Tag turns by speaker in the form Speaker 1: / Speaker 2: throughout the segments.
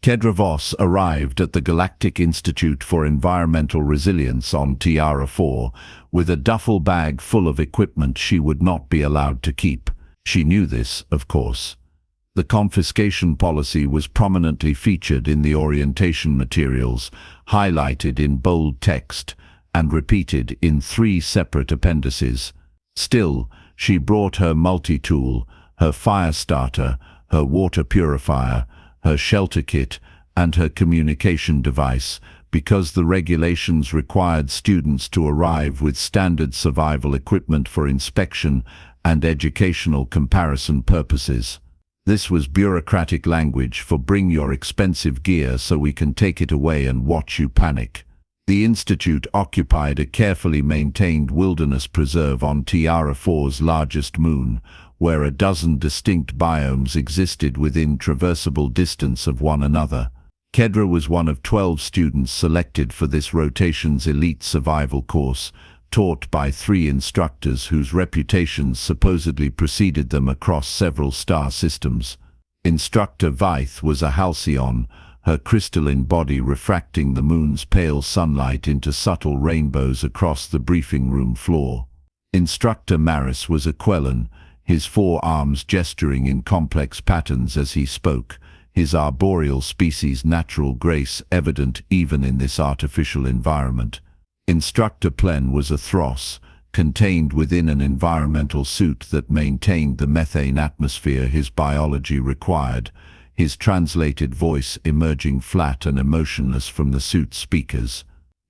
Speaker 1: Kedra Voss arrived at the Galactic Institute for Environmental Resilience on Tiara 4 with a duffel bag full of equipment she would not be allowed to keep. She knew this, of course. The confiscation policy was prominently featured in the orientation materials, highlighted in bold text, and repeated in 3 separate appendices. Still, she brought her multi-tool, her fire starter, her water purifier, her shelter kit, and her communication device, because the regulations required students to arrive with standard survival equipment for inspection and educational comparison purposes. This was bureaucratic language for "bring your expensive gear so we can take it away and watch you panic." The Institute occupied a carefully maintained wilderness preserve on Tiara 4's largest moon, where a dozen distinct biomes existed within traversable distance of one another. Kedra was one of 12 students selected for this rotation's elite survival course, taught by 3 instructors whose reputations supposedly preceded them across several star systems. Instructor Vaith was a halcyon, her crystalline body refracting the moon's pale sunlight into subtle rainbows across the briefing room floor. Instructor Maris was a Quellan, his 4 arms gesturing in complex patterns as he spoke, his arboreal species' natural grace evident even in this artificial environment. Instructor Plen was a Thros, contained within an environmental suit that maintained the methane atmosphere his biology required, his translated voice emerging flat and emotionless from the suit's speakers.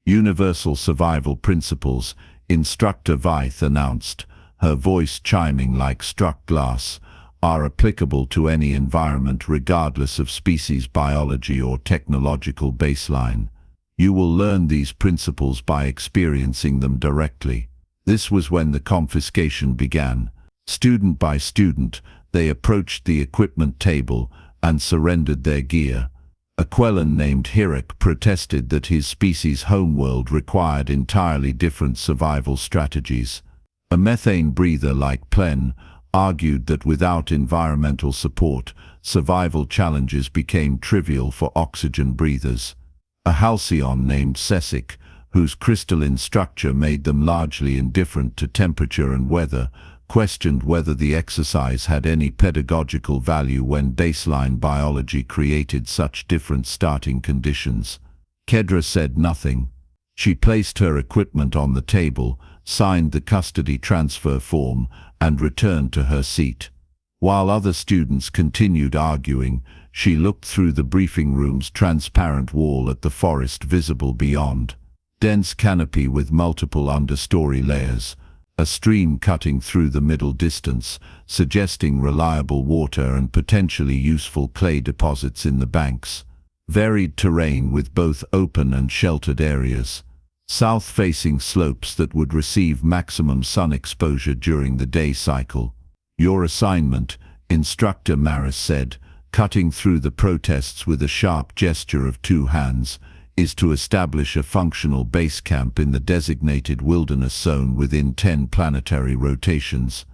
Speaker 1: Universal survival principles, Instructor Vaith announced, her voice chiming like struck glass, are applicable to any environment regardless of species biology or technological baseline. You will learn these principles by experiencing them directly. This was when the confiscation began. Student by student, they approached the equipment table and surrendered their gear. A Quellan named Hirak protested that his species' homeworld required entirely different survival strategies. A methane breather like Plen argued that without environmental support, survival challenges became trivial for oxygen breathers. A halcyon named Sesik, whose crystalline structure made them largely indifferent to temperature and weather, questioned whether the exercise had any pedagogical value when baseline biology created such different starting conditions. Kedra said nothing. She placed her equipment on the table, signed the custody transfer form, and returned to her seat. While other students continued arguing, she looked through the briefing room's transparent wall at the forest visible beyond. Dense canopy with multiple understory layers, a stream cutting through the middle distance, suggesting reliable water and potentially useful clay deposits in the banks. Varied terrain with both open and sheltered areas. South-facing slopes that would receive maximum sun exposure during the day cycle. Your assignment, Instructor Maris said, cutting through the protests with a sharp gesture of 2 hands, is to establish a functional base camp in the designated wilderness zone within 10 planetary rotations.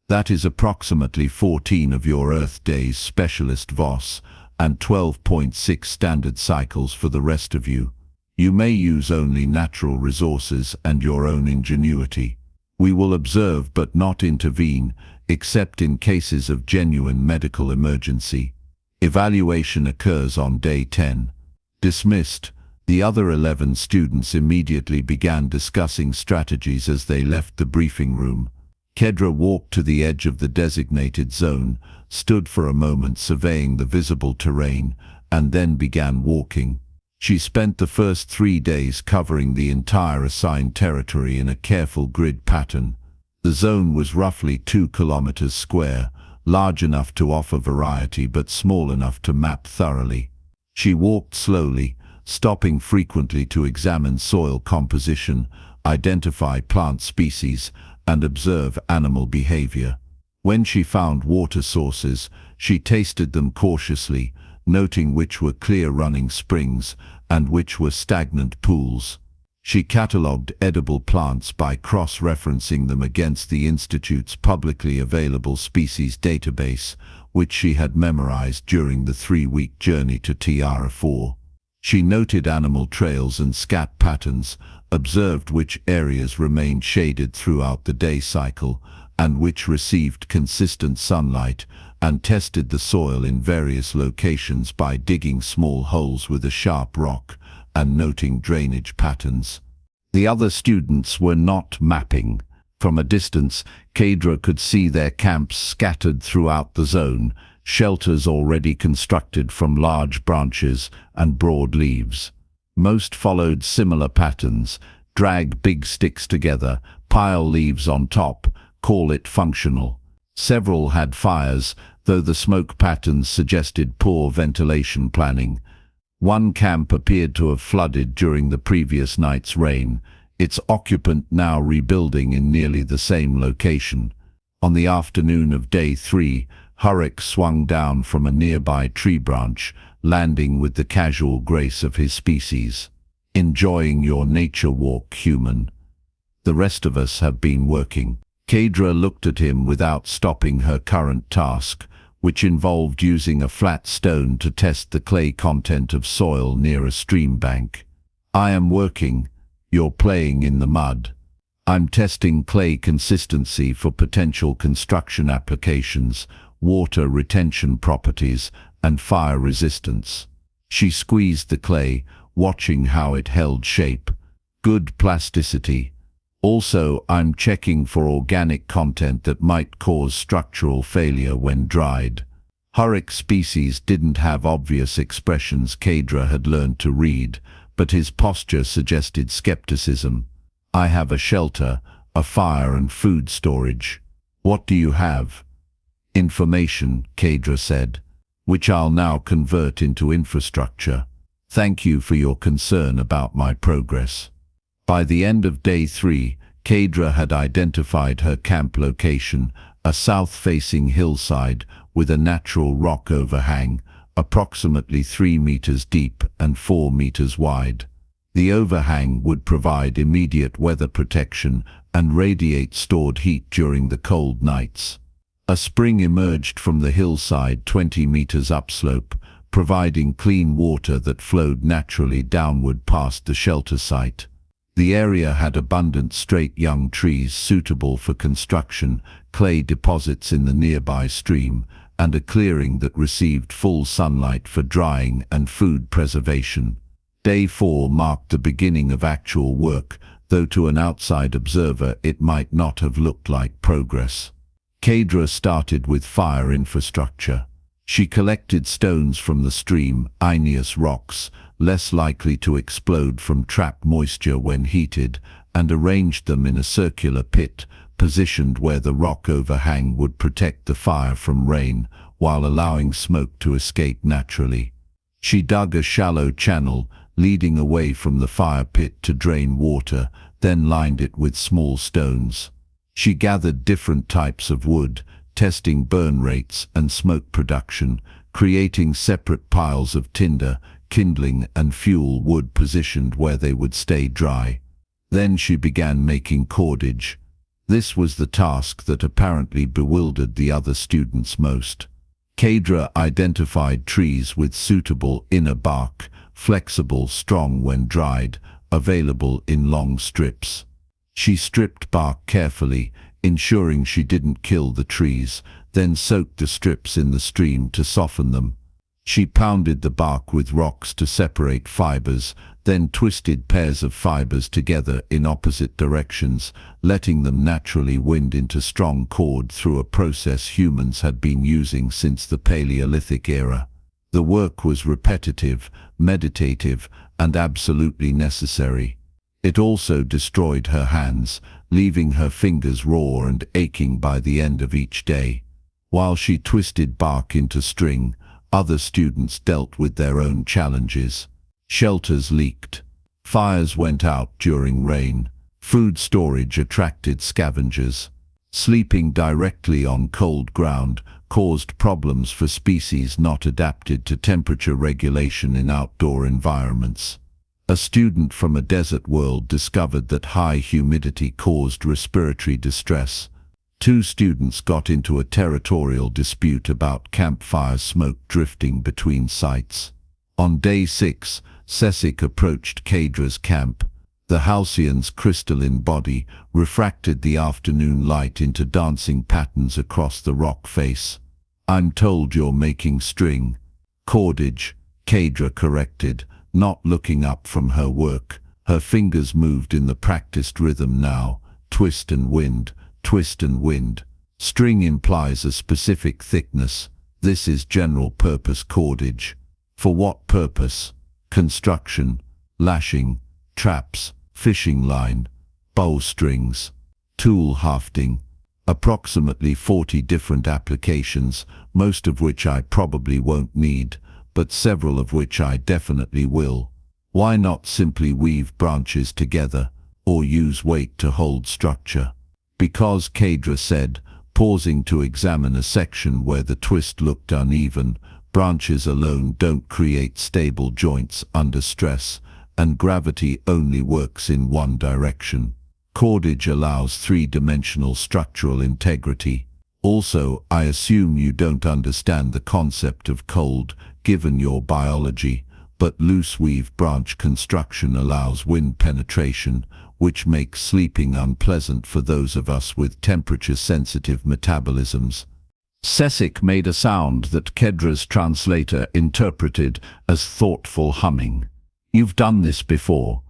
Speaker 1: That is approximately 14 of your Earth days, Specialist Voss, and 12.6 standard cycles for the rest of you. You may use only natural resources and your own ingenuity. We will observe but not intervene, except in cases of genuine medical emergency. Evaluation occurs on day 10. Dismissed. The other 11 students immediately began discussing strategies as they left the briefing room. Kedra walked to the edge of the designated zone, stood for a moment surveying the visible terrain, and then began walking. She spent the first 3 days covering the entire assigned territory in a careful grid pattern. The zone was roughly 2 kilometers square, large enough to offer variety but small enough to map thoroughly. She walked slowly, stopping frequently to examine soil composition, identify plant species, and observe animal behavior. When she found water sources, she tasted them cautiously, noting which were clear running springs and which were stagnant pools. She catalogued edible plants by cross-referencing them against the Institute's publicly available species database, which she had memorized during the 3-week journey to Tiara 4. She noted animal trails and scat patterns, observed which areas remained shaded throughout the day cycle and which received consistent sunlight, and tested the soil in various locations by digging small holes with a sharp rock and noting drainage patterns. The other students were not mapping. From a distance, Kadra could see their camps scattered throughout the zone, shelters already constructed from large branches and broad leaves. Most followed similar patterns: drag big sticks together, pile leaves on top, call it functional. Several had fires, though the smoke patterns suggested poor ventilation planning. One camp appeared to have flooded during the previous night's rain, its occupant now rebuilding in nearly the same location. On the afternoon of day 3, Hurrick swung down from a nearby tree branch, landing with the casual grace of his species. "Enjoying your nature walk, human? The rest of us have been working." Kadra looked at him without stopping her current task, which involved using a flat stone to test the clay content of soil near a stream bank. "I am working. You're playing in the mud. I'm testing clay consistency for potential construction applications, water retention properties, and fire resistance." She squeezed the clay, watching how it held shape. "Good plasticity. Also, I'm checking for organic content that might cause structural failure when dried." Hurrick's species didn't have obvious expressions Kadra had learned to read, but his posture suggested skepticism. "I have a shelter, a fire and food storage. What do you have?" "Information," Kadra said, "which I'll now convert into infrastructure. Thank you for your concern about my progress." By the end of day 3, Kadra had identified her camp location, a south-facing hillside with a natural rock overhang, approximately 3 meters deep and 4 meters wide. The overhang would provide immediate weather protection and radiate stored heat during the cold nights. A spring emerged from the hillside 20 meters upslope, providing clean water that flowed naturally downward past the shelter site. The area had abundant straight young trees suitable for construction, clay deposits in the nearby stream, and a clearing that received full sunlight for drying and food preservation. Day 4 marked the beginning of actual work, though to an outside observer it might not have looked like progress. Kadra started with fire infrastructure. She collected stones from the stream, igneous rocks, less likely to explode from trapped moisture when heated, and arranged them in a circular pit, positioned where the rock overhang would protect the fire from rain, while allowing smoke to escape naturally. She dug a shallow channel, leading away from the fire pit to drain water, then lined it with small stones. She gathered different types of wood, testing burn rates and smoke production, creating separate piles of tinder, kindling and fuel wood positioned where they would stay dry. Then she began making cordage. This was the task that apparently bewildered the other students most. Kadra identified trees with suitable inner bark, flexible, strong when dried, available in long strips. She stripped bark carefully, ensuring she didn't kill the trees, then soaked the strips in the stream to soften them. She pounded the bark with rocks to separate fibers, then twisted pairs of fibers together in opposite directions, letting them naturally wind into strong cord through a process humans had been using since the Paleolithic era. The work was repetitive, meditative, and absolutely necessary. It also destroyed her hands, leaving her fingers raw and aching by the end of each day. While she twisted bark into string, other students dealt with their own challenges. Shelters leaked. Fires went out during rain. Food storage attracted scavengers. Sleeping directly on cold ground caused problems for species not adapted to temperature regulation in outdoor environments. A student from a desert world discovered that high humidity caused respiratory distress. Two students got into a territorial dispute about campfire smoke drifting between sites. On day 6, Cesic approached Kadra's camp. The Halcyon's crystalline body refracted the afternoon light into dancing patterns across the rock face. "I'm told you're making string." "Cordage," Kadra corrected, not looking up from her work. Her fingers moved in the practiced rhythm now. Twist and wind, twist and wind. String implies a specific thickness. This is general-purpose cordage. For what purpose? Construction, lashing, traps, fishing line, bowstrings, tool hafting. Approximately 40 different applications, most of which I probably won't need, but several of which I definitely will. Why not simply weave branches together, or use weight to hold structure? Because, Kadra said, pausing to examine a section where the twist looked uneven, branches alone don't create stable joints under stress, and gravity only works in one direction. Cordage allows three-dimensional structural integrity. Also, I assume you don't understand the concept of cold, given your biology, but loose weave branch construction allows wind penetration, which makes sleeping unpleasant for those of us with temperature-sensitive metabolisms. Cesic made a sound that Kadra's translator interpreted as thoughtful humming. "You've done this before."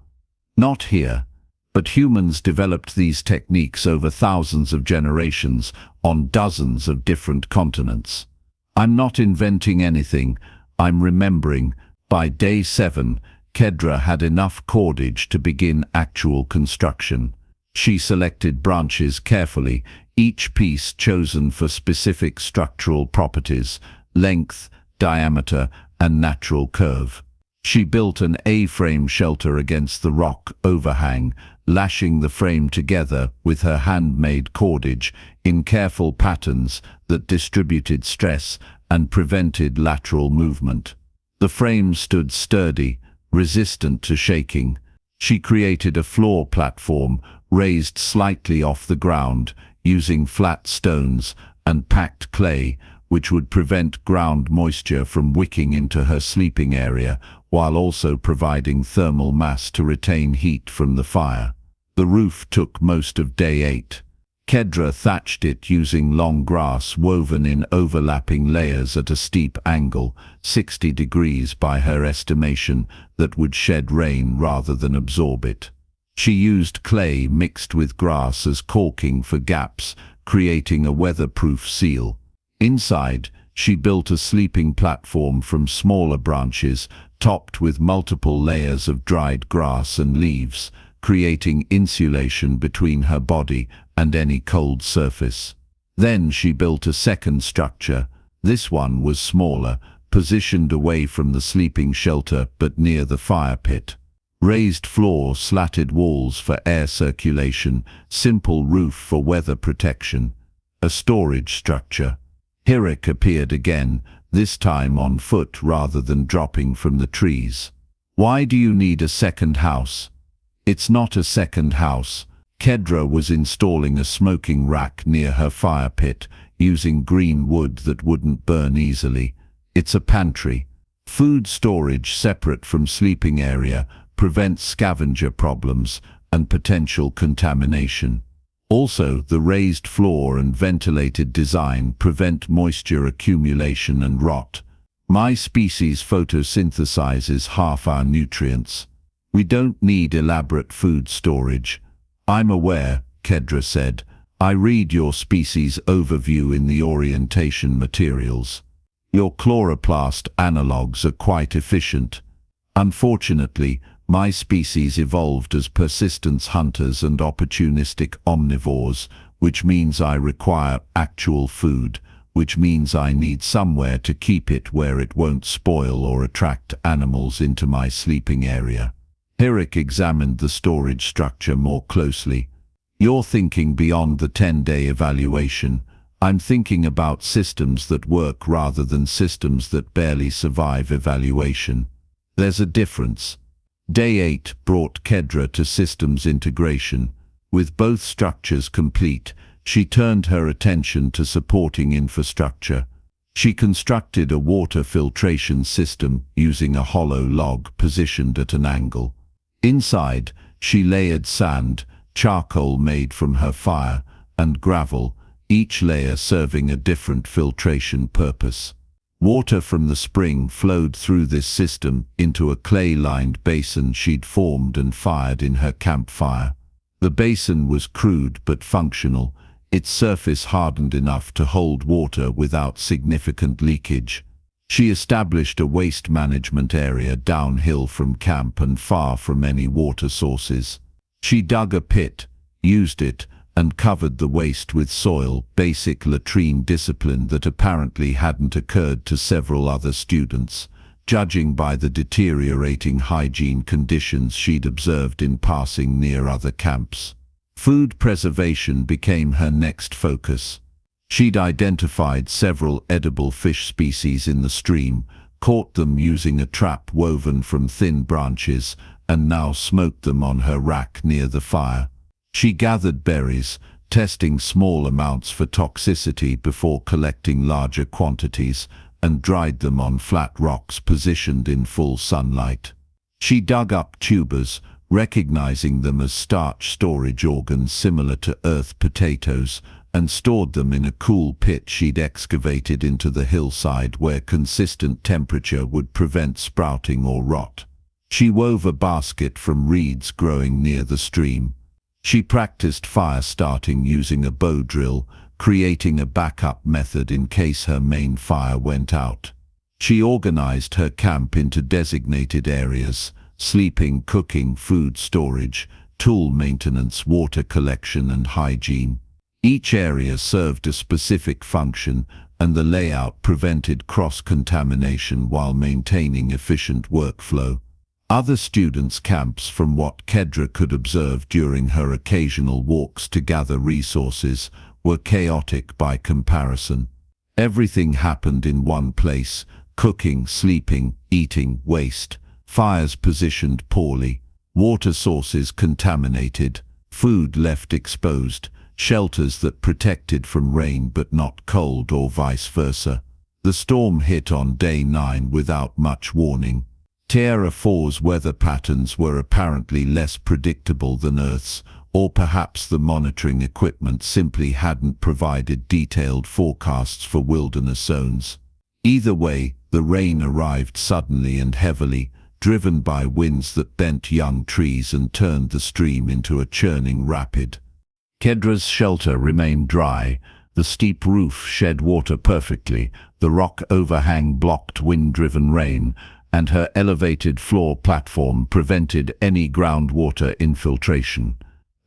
Speaker 1: "Not here, but humans developed these techniques over thousands of generations on dozens of different continents. I'm not inventing anything, I'm remembering." By day 7, Kadra had enough cordage to begin actual construction. She selected branches carefully, each piece chosen for specific structural properties, length, diameter, and natural curve. She built an A-frame shelter against the rock overhang, lashing the frame together with her handmade cordage in careful patterns that distributed stress and prevented lateral movement. The frame stood sturdy, resistant to shaking. She created a floor platform, raised slightly off the ground, using flat stones and packed clay, which would prevent ground moisture from wicking into her sleeping area, while also providing thermal mass to retain heat from the fire. The roof took most of day 8. Kadra thatched it using long grass woven in overlapping layers at a steep angle, 60 degrees by her estimation, that would shed rain rather than absorb it. She used clay mixed with grass as caulking for gaps, creating a weatherproof seal. Inside, she built a sleeping platform from smaller branches, topped with multiple layers of dried grass and leaves, creating insulation between her body and any cold surface. Then she built a second structure. This one was smaller, positioned away from the sleeping shelter but near the fire pit. Raised floor, slatted walls for air circulation, simple roof for weather protection. A storage structure. Hirik appeared again, this time on foot rather than dropping from the trees. "Why do you need a second house?" "It's not a second house." Kadra was installing a smoking rack near her fire pit, using green wood that wouldn't burn easily. "It's a pantry. Food storage separate from sleeping area prevents scavenger problems and potential contamination. Also, the raised floor and ventilated design prevent moisture accumulation and rot. My species photosynthesizes half our nutrients. We don't need elaborate food storage." "I'm aware," Kadra said. "I read your species overview in the orientation materials. Your chloroplast analogues are quite efficient. Unfortunately, my species evolved as persistence hunters and opportunistic omnivores, which means I require actual food, which means I need somewhere to keep it where it won't spoil or attract animals into my sleeping area." Hirik examined the storage structure more closely. "You're thinking beyond the 10-day evaluation. I'm thinking about systems that work rather than systems that barely survive evaluation. There's a difference." Day 8 brought Kadra to systems integration. With both structures complete, She turned her attention to supporting infrastructure. She constructed a water filtration system using a hollow log positioned at an angle. Inside, she layered sand, charcoal made from her fire, and gravel, each layer serving a different filtration purpose. Water from the spring flowed through this system into a clay-lined basin she'd formed and fired in her campfire. The basin was crude but functional, its surface hardened enough to hold water without significant leakage. She established a waste management area downhill from camp and far from any water sources. She dug a pit, used it, and covered the waste with soil, basic latrine discipline that apparently hadn't occurred to several other students, judging by the deteriorating hygiene conditions she'd observed in passing near other camps. Food preservation became her next focus. She'd identified several edible fish species in the stream, caught them using a trap woven from thin branches, and now smoked them on her rack near the fire. She gathered berries, testing small amounts for toxicity before collecting larger quantities, and dried them on flat rocks positioned in full sunlight. She dug up tubers, recognizing them as starch storage organs similar to earth potatoes, and stored them in a cool pit she'd excavated into the hillside where consistent temperature would prevent sprouting or rot. She wove a basket from reeds growing near the stream. She practiced fire starting using a bow drill, creating a backup method in case her main fire went out. She organized her camp into designated areas: sleeping, cooking, food storage, tool maintenance, water collection, and hygiene. Each area served a specific function, and the layout prevented cross-contamination while maintaining efficient workflow. Other students' camps, from what Kedra could observe during her occasional walks to gather resources, were chaotic by comparison. Everything happened in one place: cooking, sleeping, eating, waste. Fires positioned poorly, water sources contaminated, food left exposed, shelters that protected from rain but not cold, or vice versa. The storm hit on day 9 without much warning. Tierra 4's weather patterns were apparently less predictable than Earth's, or perhaps the monitoring equipment simply hadn't provided detailed forecasts for wilderness zones. Either way, the rain arrived suddenly and heavily, driven by winds that bent young trees and turned the stream into a churning rapid. Kedra's shelter remained dry. The steep roof shed water perfectly, the rock overhang blocked wind-driven rain, and her elevated floor platform prevented any groundwater infiltration.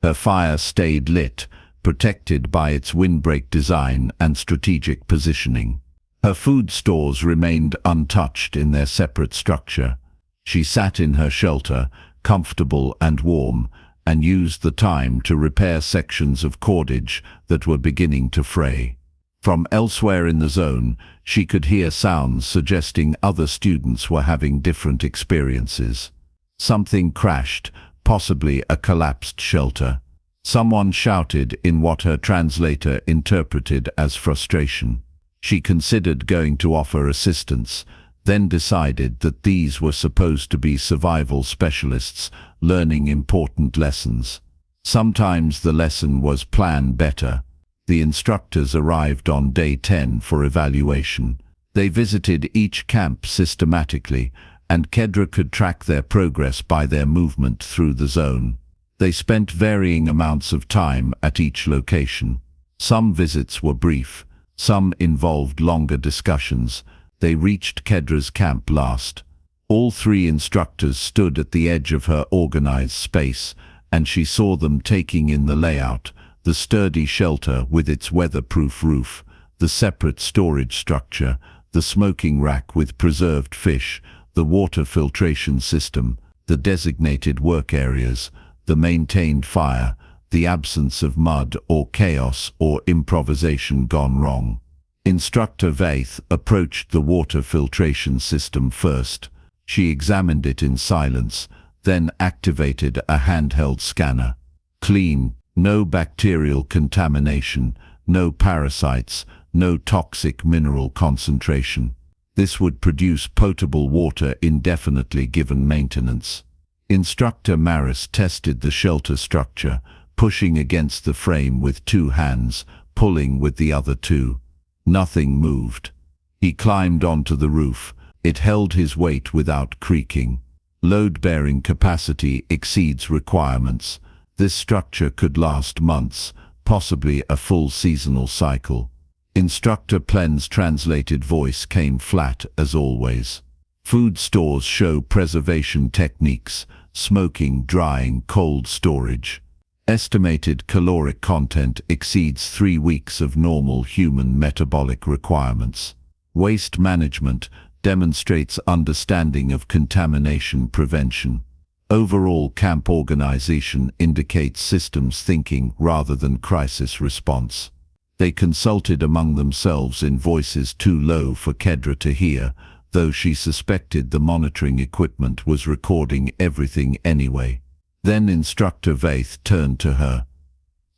Speaker 1: Her fire stayed lit, protected by its windbreak design and strategic positioning. Her food stores remained untouched in their separate structure. She sat in her shelter, comfortable and warm, and used the time to repair sections of cordage that were beginning to fray. From elsewhere in the zone, she could hear sounds suggesting other students were having different experiences. Something crashed, possibly a collapsed shelter. Someone shouted in what her translator interpreted as frustration. She considered going to offer assistance, then decided that these were supposed to be survival specialists learning important lessons. Sometimes the lesson was plan better. The instructors arrived on day 10 for evaluation. They visited each camp systematically, and Kedra could track their progress by their movement through the zone. They spent varying amounts of time at each location. Some visits were brief, some involved longer discussions. They reached Kedra's camp last. All 3 instructors stood at the edge of her organized space, and she saw them taking in the layout: the sturdy shelter with its weatherproof roof, the separate storage structure, the smoking rack with preserved fish, the water filtration system, the designated work areas, the maintained fire, the absence of mud or chaos or improvisation gone wrong. Instructor Vaith approached the water filtration system first. She examined it in silence, then activated a handheld scanner. Clean, No bacterial contamination, no parasites, no toxic mineral concentration. This would produce potable water indefinitely given maintenance. Instructor Maris tested the shelter structure, pushing against the frame with 2 hands, pulling with the other 2. Nothing moved. He climbed onto the roof. It held his weight without creaking. Load-bearing capacity exceeds requirements. This structure could last months, possibly a full seasonal cycle. Instructor Plen's translated voice came flat as always. Food stores show preservation techniques: smoking, drying, cold storage. Estimated caloric content exceeds 3 weeks of normal human metabolic requirements. Waste management demonstrates understanding of contamination prevention. Overall camp organization indicates systems thinking rather than crisis response. They consulted among themselves in voices too low for Kedra to hear, though she suspected the monitoring equipment was recording everything anyway. Then Instructor Vaith turned to her.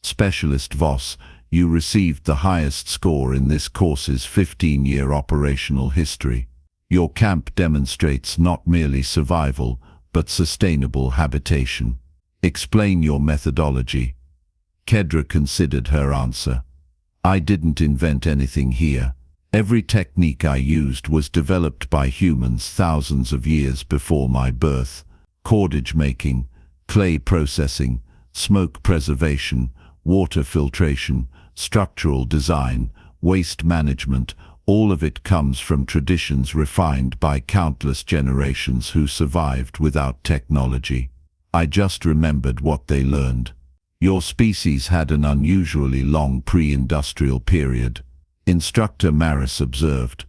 Speaker 1: "Specialist Voss, you received the highest score in this course's 15-year operational history. Your camp demonstrates not merely survival, but sustainable habitation. Explain your methodology." Kedra considered her answer. "I didn't invent anything here. Every technique I used was developed by humans thousands of years before my birth. Cordage making, clay processing, smoke preservation, water filtration, structural design, waste management, all of it comes from traditions refined by countless generations who survived without technology. I just remembered what they learned. Your species had an unusually long pre-industrial period." Instructor Maris observed.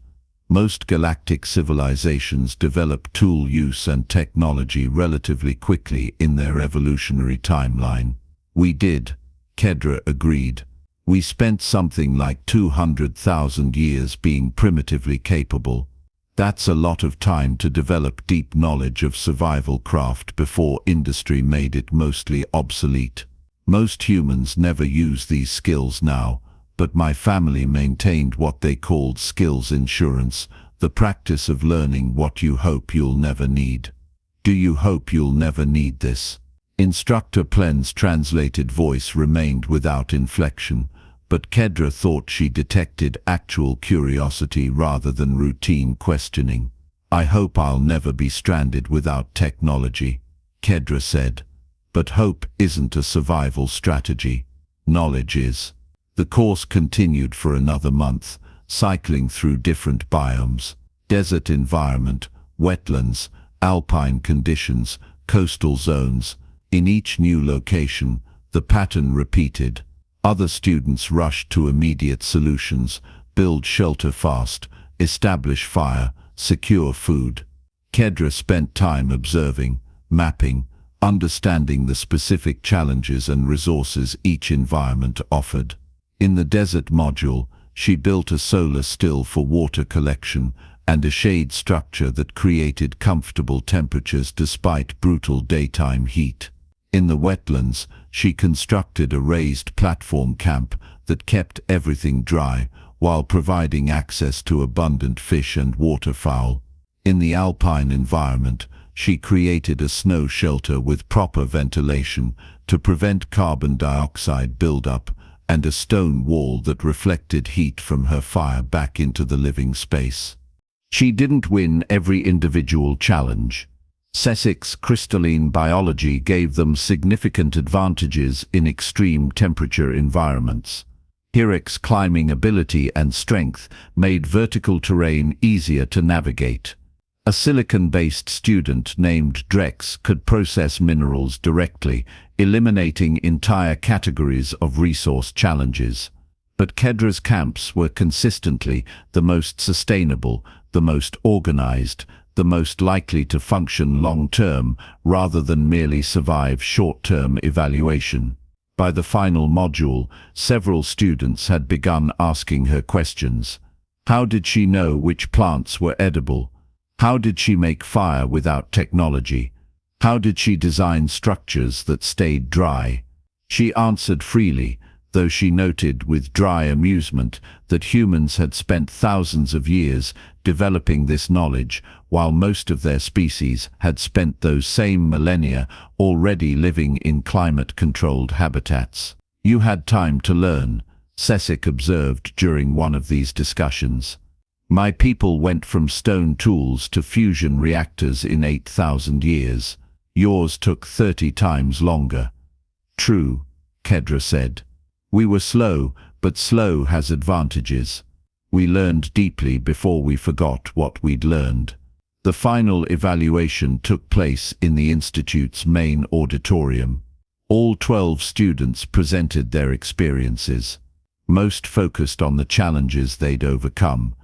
Speaker 1: "Most galactic civilizations develop tool use and technology relatively quickly in their evolutionary timeline. We did," Kedra agreed. "We spent something like 200,000 years being primitively capable. That's a lot of time to develop deep knowledge of survival craft before industry made it mostly obsolete. Most humans never use these skills now, but my family maintained what they called skills insurance, the practice of learning what you hope you'll never need." "Do you hope you'll never need this?" Instructor Plen's translated voice remained without inflection, but Kedra thought she detected actual curiosity rather than routine questioning. "I hope I'll never be stranded without technology," Kedra said. "But hope isn't a survival strategy. Knowledge is." The course continued for another month, cycling through different biomes: desert environment, wetlands, alpine conditions, coastal zones. In each new location, the pattern repeated. Other students rushed to immediate solutions: build shelter fast, establish fire, secure food. Kedra spent time observing, mapping, understanding the specific challenges and resources each environment offered. In the desert module, she built a solar still for water collection and a shade structure that created comfortable temperatures despite brutal daytime heat. In the wetlands, she constructed a raised platform camp that kept everything dry while providing access to abundant fish and waterfowl. In the alpine environment, she created a snow shelter with proper ventilation to prevent carbon dioxide buildup, and a stone wall that reflected heat from her fire back into the living space. She didn't win every individual challenge. Cesic's crystalline biology gave them significant advantages in extreme temperature environments. Hirek's climbing ability and strength made vertical terrain easier to navigate. A silicon-based student named Drex could process minerals directly, eliminating entire categories of resource challenges. But Kedra's camps were consistently the most sustainable, the most organized, the most likely to function long-term rather than merely survive short-term evaluation. By the final module, several students had begun asking her questions. How did she know which plants were edible? How did she make fire without technology? How did she design structures that stayed dry? She answered freely, though she noted with dry amusement that humans had spent thousands of years developing this knowledge, while most of their species had spent those same millennia already living in climate-controlled habitats. "You had time to learn," Cesic observed during one of these discussions. "My people went from stone tools to fusion reactors in 8,000 years. Yours took 30 times longer." "True," Kedra said. "We were slow, but slow has advantages. We learned deeply before we forgot what we'd learned." The final evaluation took place in the Institute's main auditorium. All 12 students presented their experiences. Most focused on the challenges they'd overcome,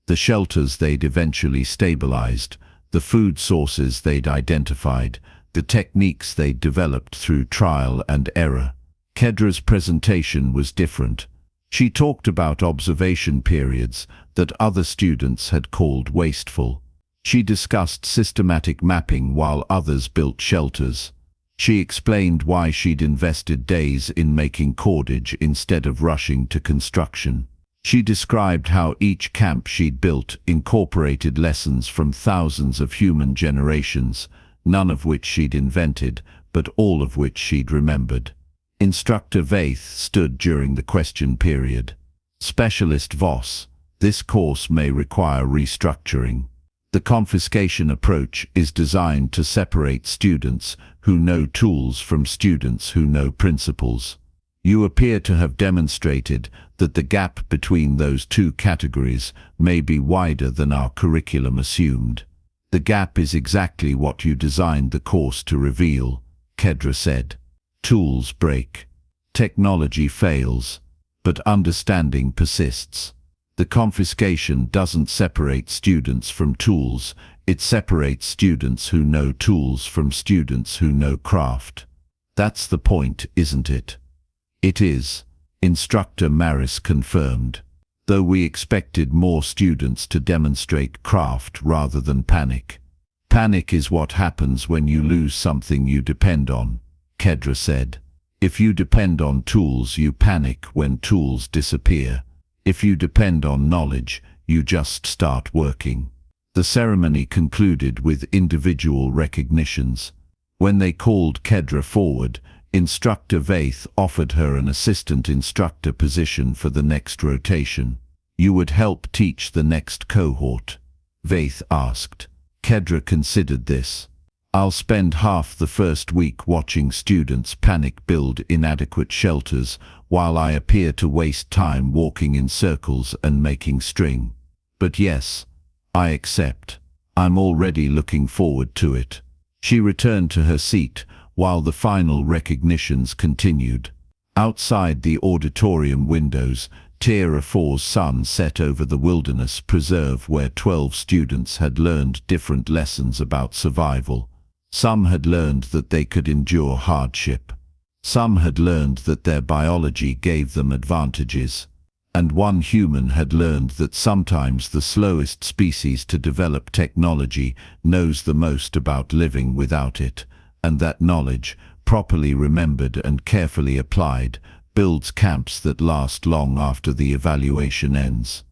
Speaker 1: the shelters they'd eventually stabilized, the food sources they'd identified, the techniques they'd developed through trial and error. Kedra's presentation was different. She talked about observation periods that other students had called wasteful. She discussed systematic mapping while others built shelters. She explained why she'd invested days in making cordage instead of rushing to construction. She described how each camp she'd built incorporated lessons from thousands of human generations, none of which she'd invented, but all of which she'd remembered. Instructor Vaith stood during the question period. "Specialist Voss, this course may require restructuring. The confiscation approach is designed to separate students who know tools from students who know principles. You appear to have demonstrated that the gap between those two categories may be wider than our curriculum assumed. The gap is exactly what you designed the course to reveal," Kedra said. "Tools break. Technology fails, but understanding persists. The confiscation doesn't separate students from tools, it separates students who know tools from students who know craft. That's the point, isn't it?" "It is," Instructor Maris confirmed, though we expected more students to demonstrate craft rather than panic. "Panic is what happens when you lose something you depend on," Kedra said. "If you depend on tools, you panic when tools disappear. If you depend on knowledge, you just start working." The ceremony concluded with individual recognitions. When they called Kedra forward, Instructor Vaith offered her an assistant instructor position for the next rotation. "You would help teach the next cohort?" Vaith asked. Kedra considered this. "I'll spend half the first week watching students panic build inadequate shelters while I appear to waste time walking in circles and making string. But yes, I accept. I'm already looking forward to it." She returned to her seat while the final recognitions continued. Outside the auditorium windows, Tier 4's sun set over the wilderness preserve where 12 students had learned different lessons about survival. Some had learned that they could endure hardship. Some had learned that their biology gave them advantages. And one human had learned that sometimes the slowest species to develop technology knows the most about living without it, and that knowledge, properly remembered and carefully applied, builds camps that last long after the evaluation ends.